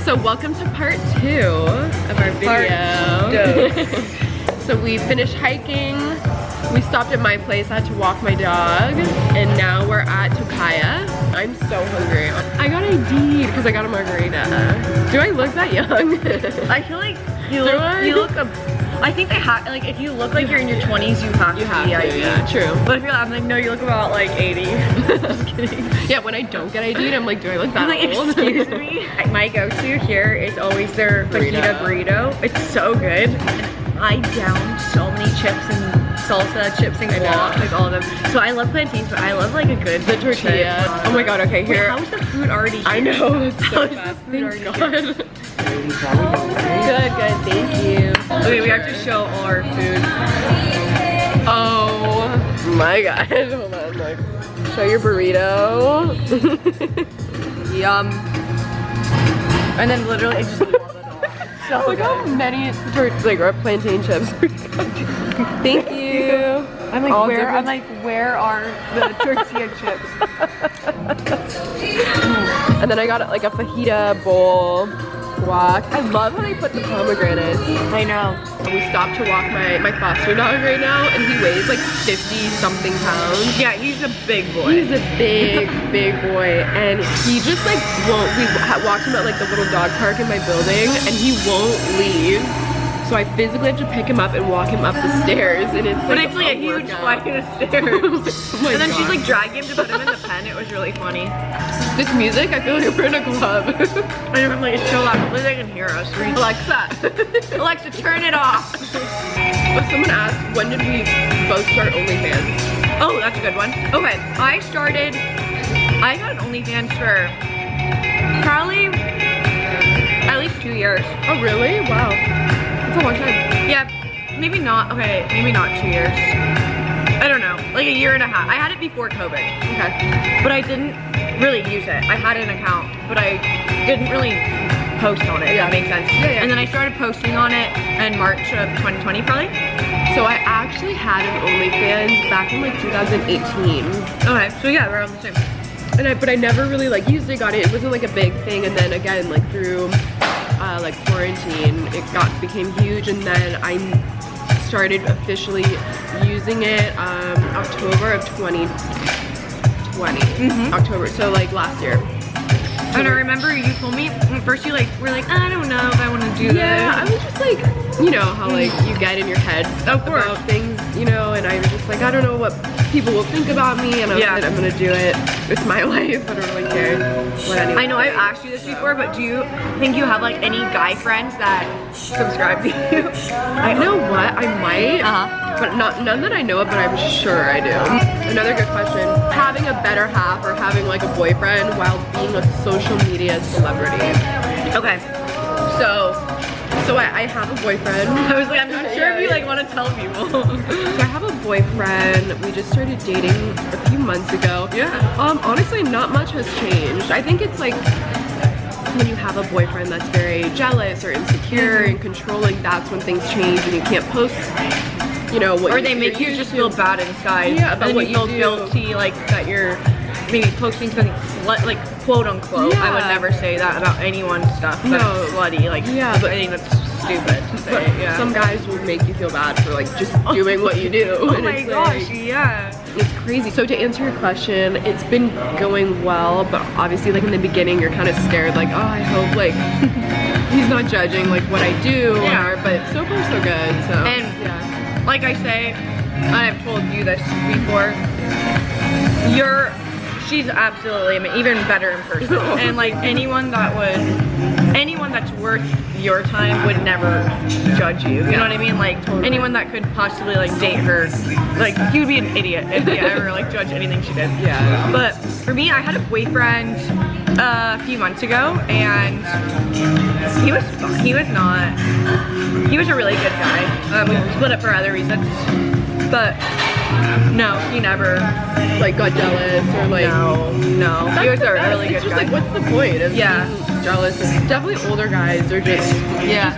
So welcome to part 2 of our video. So we finished hiking. We stopped at my place. I had to walk my dog. And now we're at Tokaya. I'm so hungry. I got ID'd because I got a margarita. Do I look that young? I feel like you look I think they have, like, if you look like you're in your 20s, you have to be ID'd. Yeah, true. But if you're, I'm like, no, you look about like 80. Just kidding. Yeah, when I don't get ID'd, I'm like, do I look that old? Like, excuse me? My go-to here is always their fajita burrito. It's so good. And I down so many chips and salsa, chips and guac, like all of them. So I love plantains, but I love like a good tortilla. Chip. Oh my god, okay, here. Wait, how is the food already here? I know, it's so fast. Thank God. Good, thank you. Okay, we have to show all our food. Oh my god, hold on, like, show your burrito. Yum. And then literally, I just love it all. It's so look how many plantain chips. Thank you. I'm like, where are the tortilla chips? And then I got like a fajita bowl. Guac. I love how they put the pomegranates. I know. We stopped to walk my foster dog right now, and he weighs like 50 something pounds. Yeah, he's a big boy. He's a big, big boy, and he just like won't. We walked him at like the little dog park in my building, and he won't leave. So I physically have to pick him up and walk him up the stairs, and it's like, but it's like a huge flight of stairs. Oh and then she's like dragging him to put him in the pen. It was really funny. This music, I feel like we're in a club. I know, I'm like, it's so loud. Hopefully they can hear us. Alexa, Alexa, turn it off. But someone asked, when did we both start OnlyFans? Oh, that's a good one. Okay, I got an OnlyFans for probably at least 2 years. Oh really? Wow. That's a long time. Yeah, maybe not. Okay, maybe not 2 years. I don't know, like a year and a half. I had it before COVID. Okay. But I didn't really use it. I had an account, but I didn't really post on it, if that makes sense. Yeah. And then I started posting on it in March of 2020 probably. So I actually had an OnlyFans back in like 2018. Okay, so yeah, we're on the same. But I never really like used it, got it. It wasn't like a big thing, and then again, like through like quarantine, it became huge, and then I started officially using it October of 2020. October, so like last year. And I remember you told me at first you were like, I don't know if I want to do that. Yeah, I was just like, you know how like you get in your head about things, you know, and I was just like, I don't know what people will think about me, and I was like, I'm gonna do it. It's my life. I don't really care what anyone I know I've asked you this before, but do you think you have like any guy friends that subscribe to you? I know what, I might, but none that I know of, but I'm sure I do. Another good question, having a better half or having like a boyfriend while being a social media celebrity. Okay. So I have a boyfriend. I was like, I'm not sure if you like want to tell people. So I have a boyfriend. We just started dating a few months ago. Yeah. Honestly, not much has changed. I think it's like when you have a boyfriend that's very jealous or insecure and controlling, that's when things change and you can't post, you know, what or they make you just feel bad inside. Yeah, about and what then you feel guilty, like that you're maybe posting something like quote unquote. I would never say that about anyone's stuff. That's slutty. Like, but I think that's stupid to say. But some guys will make you feel bad for like just doing what you do. Oh my gosh, yeah. It's crazy. So to answer your question, it's been going well, but obviously like in the beginning you're kind of scared, like, oh, I hope like he's not judging like what I do, but so far so good. So and like I say, I've told you this before, she's absolutely even better in person. And like anyone that's worth your time would never judge you. You know what I mean? Like anyone that could possibly like date her, like you would be an idiot if you ever like judge anything she did. Yeah. But for me, I had a boyfriend a few months ago, and he was a really good guy. We split up for other reasons, but no, he never like got jealous or like no. He was a really good guy. It's just guy. like, what's the point of being jealous? Definitely older guys are just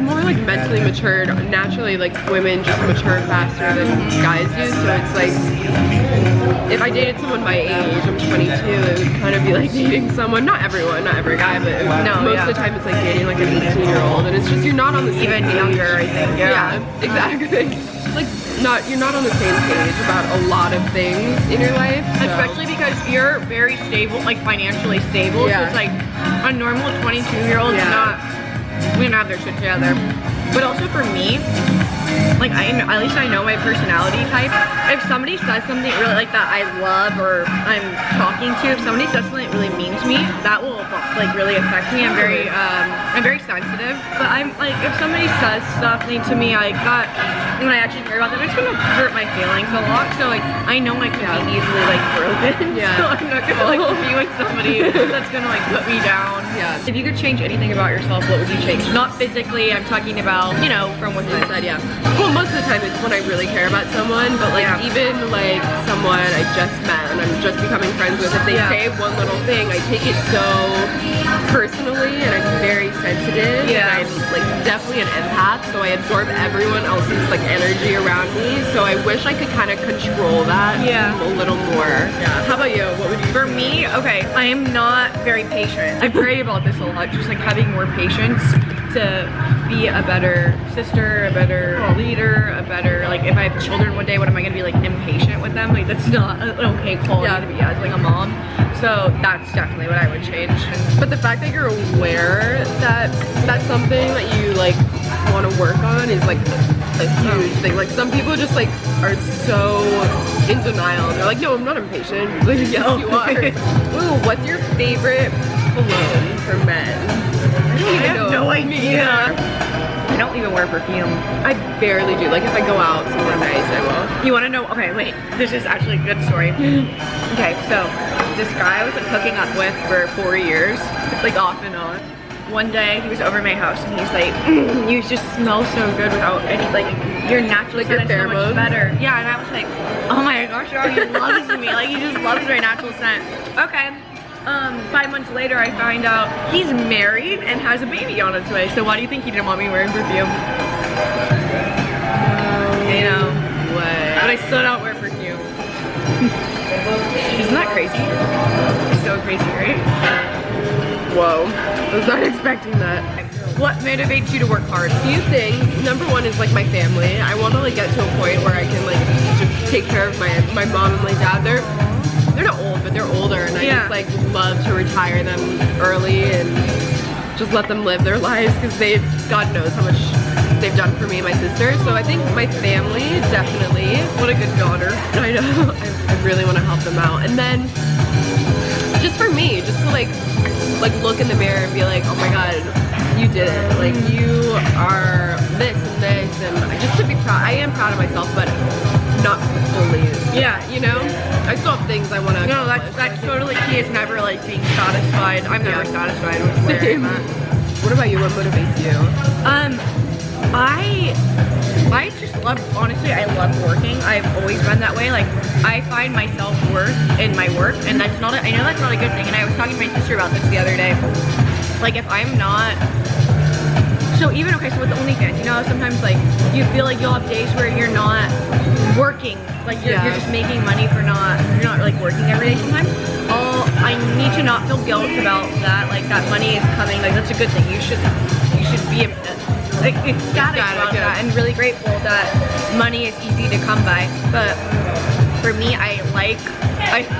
more like mentally matured. Naturally, like women just mature faster than guys do. So it's like if I dated someone my age, I'm 22, it would kind of be like dating someone, not everyone, not every guy, but most of the time it's like dating like an 18-year-old, and it's just you're not on the same page. Younger, I think. Yeah, exactly. Like you're not on the same page about a lot of things in your life. So. Especially because you're very stable, like financially stable. So it's like a normal 22-year-old is not, we don't have their shit together. But also for me, like at least I know my personality type. If somebody says something really like that I love or I'm talking to, if somebody says something that really mean to me, that will like really affect me. I'm very sensitive. But I'm like, if somebody says something to me like that, when I actually care about them, it's gonna hurt my feelings a lot. So like, I know I can be easily like broken. So I'm not gonna like be with somebody that's gonna like put me down. If you could change anything about yourself, what would you change? Not physically, I'm talking about, you know, from what you said, Well, most of the time it's when I really care about someone, but like even like someone I just met and I'm just becoming friends with, if they say one little thing, I take it so personally and I'm very sensitive. And I'm like definitely an empath, so I absorb everyone else's like energy around me. So I wish I could kind of control that a little more. How about you? What would you? For me, okay, I am not very patient. I pray about this a lot, just like having more patience to be a better sister, a better leader, a better, like if I have children one day, what am I gonna be like impatient with them? Like that's not an okay quality to be as like a mom. So that's definitely what I would change. But the fact that you're aware that that's something that you like want to work on is like a huge thing. Like some people just like are so in denial. They're like, no, I'm not impatient. It's like, yes, you are. Ooh, what's your favorite cologne for men? I have no idea. I don't even wear perfume. I barely do. Like if I go out somewhere nice, I will. You want to know? Okay, wait. This is actually a good story. Okay, so this guy I was like hooking up with for 4 years, like off and on. One day he was over at my house and he's like, you just smell so good without any, like your natural scent is so much better. Yeah, and I was like, oh my gosh, he loves me. Like he just loves my natural scent. Okay. 5 months later I find out he's married and has a baby on its way. So why do you think he didn't want me wearing perfume? You know. What? But I still don't wear perfume. Isn't that crazy? So crazy, right? Whoa. I was not expecting that. What motivates you to work hard? A few things. Number one is like my family. I want to like get to a point where I can like just take care of my mom and my dad. They're not old, but they're older, and I just like love to retire them early and just let them live their lives because they, God knows how much they've done for me and my sister. So I think my family, definitely. What a good daughter. I know. I really want to help them out. And then just for me, just to like look in the mirror and be like, oh my God, you did it. Like you are this and this, and just to be proud. I am proud of myself, but not fully. Yeah, you know, I still have things I want to. No, that's totally key. Is never like being satisfied. I'm never satisfied with where I'm at. What about you? What motivates you? I just love, honestly, I love working. I've always been that way. Like, I find my self-worth in my work, and that's not, I know that's not a good thing, and I was talking to my sister about this the other day. Like, if I'm not, so even, okay, so with the OnlyFans, you know, sometimes, like, you feel like you'll have days where you're not working, like, you're just making money for you're not, like, working every day sometimes. I need to not feel guilt about that, like, that money is coming, like, that's a good thing. You should be like ecstatic about that and really grateful that money is easy to come by. But for me, I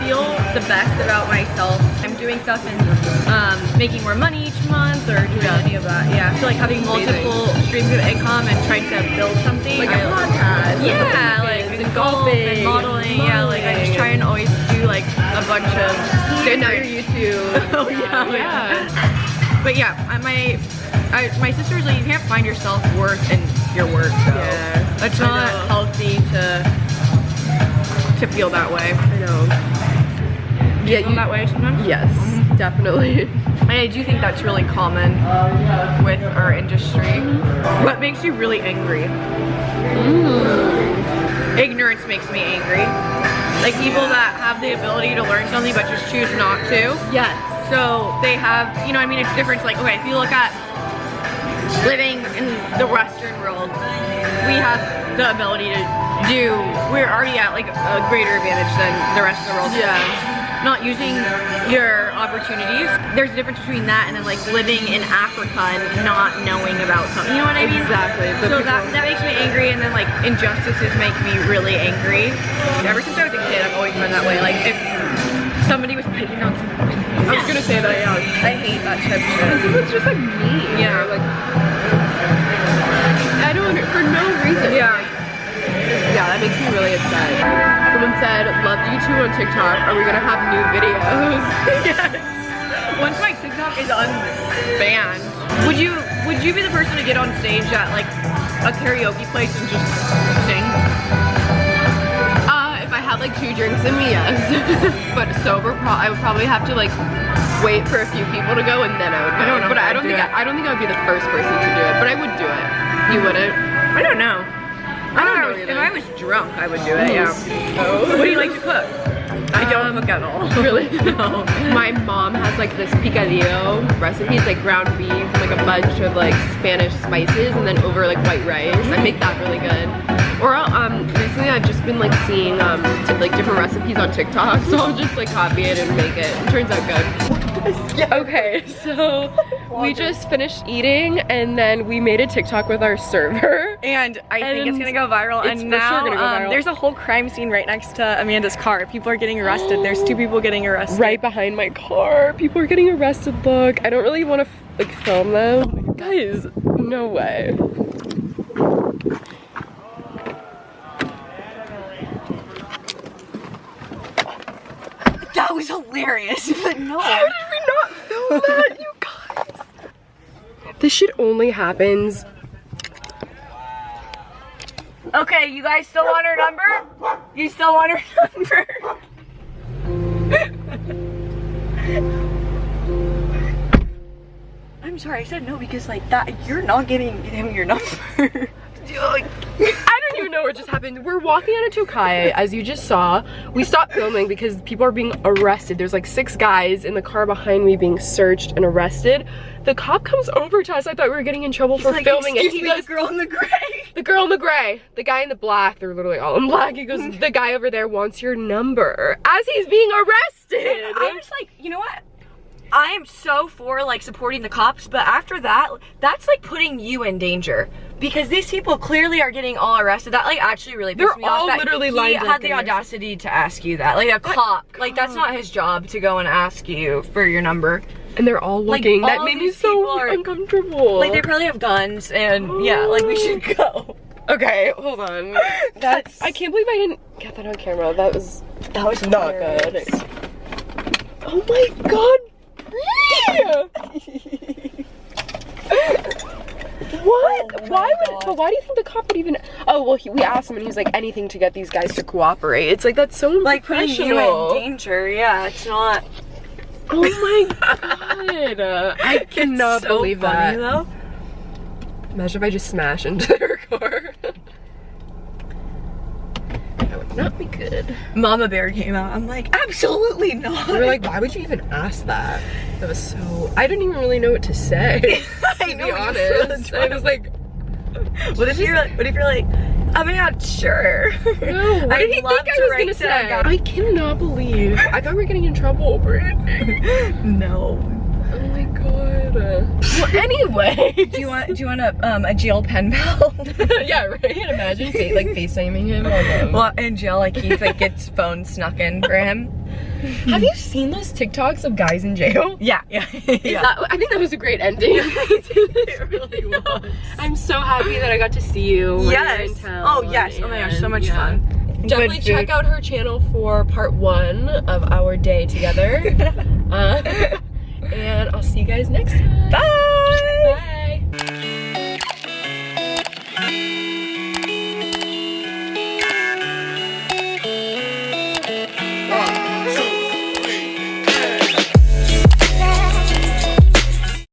feel the best about myself. I'm doing stuff and making more money each month or doing any of that. Yeah, so like having multiple streams of income and trying to build something. Like a podcast. Yeah, like and golfing and modeling. Yeah, like I just try and always do like a bunch of. And now your YouTube. Oh yeah. But yeah, my sister's like, you can't find your self-worth in your work, though. Yeah, it's not healthy to feel that way. I know. Do you feel that way sometimes? Yes, definitely. And I do think that's really common with our industry. What makes you really angry? Ignorance makes me angry. Like people that have the ability to learn something but just choose not to. Yes. So they have, you know what I mean? It's different. It's like, okay, if you look at living in the Western world, we have the ability to we're already at like a greater advantage than the rest of the world. Yeah. Not using your opportunities. There's a difference between that and then like living in Africa and not knowing about something. You know what I mean? Exactly. So that makes me angry, and then like injustices make me really angry. Ever since I was a kid, I've always been that way. Like if somebody was picking on something, I was gonna say that, yeah. I hate that type of shit. It's just like mean. Yeah. Like, I don't, for no reason. Yeah. Yeah, that makes me really upset. Someone said, love you too on TikTok. Are we gonna have new videos? Yes. Once my TikTok is unbanned, would you be the person to get on stage at like a karaoke place and just sing? If I had like 2 drinks in me, yes. But sober, I would probably have to like wait for a few people to go and then I would go. I don't know. But I don't think I would be the first person to do it. But I would do it. You wouldn't? I don't know. I don't know If I was drunk, I would do it, yeah. Oh. What do you like to cook? I don't cook at all. Really? No. My mom has like this picadillo recipe. It's like ground beef and like a bunch of like Spanish spices and then over like white rice. I make that really good. Or recently I've just been like seeing like different recipes on TikTok, so I'll just like copy it and make it. It turns out good. Yeah. Okay, so we just finished eating and then we made a TikTok with our server. And I think it's gonna go viral. It's and for now sure gonna go viral. there's a whole crime scene right next to Amanda's car. People are getting arrested. There's 2 people getting arrested. Right behind my car. People are getting arrested, look. I don't really want to like film them. Guys, no way. That was hilarious, but no. How did we not film that, you guys? This shit only happens. Okay, you guys still want her number? You still want her number? I'm sorry, I said no because like that, you're not giving him your number. I don't even know what just happened. We're walking out of Tokai, as you just saw. We stopped filming because people are being arrested. There's like 6 guys in the car behind me being searched and arrested. The cop comes over to us. I thought we were getting in trouble for filming, and he goes, "The girl in the gray." The girl in the gray, the guy in the black, they're literally all in black. He goes, the guy over there wants your number as he's being arrested. I'm just like, you know what? I am so for like supporting the cops, but after that, that's like putting you in danger because these people clearly are getting all arrested. That like actually really pissed me off. They're all literally lined up. He had the audacity to ask you that, like a cop. Like that's not his job to go and ask you for your number. And they're all looking. Like, that made me so uncomfortable. Like they probably have guns, and yeah, like we should go. Okay, hold on. That's. I can't believe I didn't get that on camera. That was not good. Oh my god. What? Why would? But why do you think the cop would even? Oh well, we asked him and he was like anything to get these guys to cooperate. It's like that's so like putting you unprofessional. in danger. Yeah, it's not. Oh my god! I cannot so believe funny, that. Though. Imagine if I just smash into their car. That would not be good. Mama Bear came out. I'm like, absolutely not. We were like, why would you even ask that? That was so. I didn't even really know what to say. I to be honest, I was like, what if you're like, I'm not sure. No, what did he think I was gonna say? I cannot believe. I thought we were getting in trouble over it. No. Oh my god. Well, anyway. Do you want a jail pen pal? Yeah, right. Imagine like FaceTiming him. Well, in jail, like he like gets phone snuck in for him. Have you seen those TikToks of guys in jail? Yeah. I think that was a great ending. It really was. I'm so happy that I got to see you. Yes. Oh yes. Oh my gosh, so much fun. Definitely check out her channel for part 1 of our day together. And I'll see you guys next time. Bye. Bye.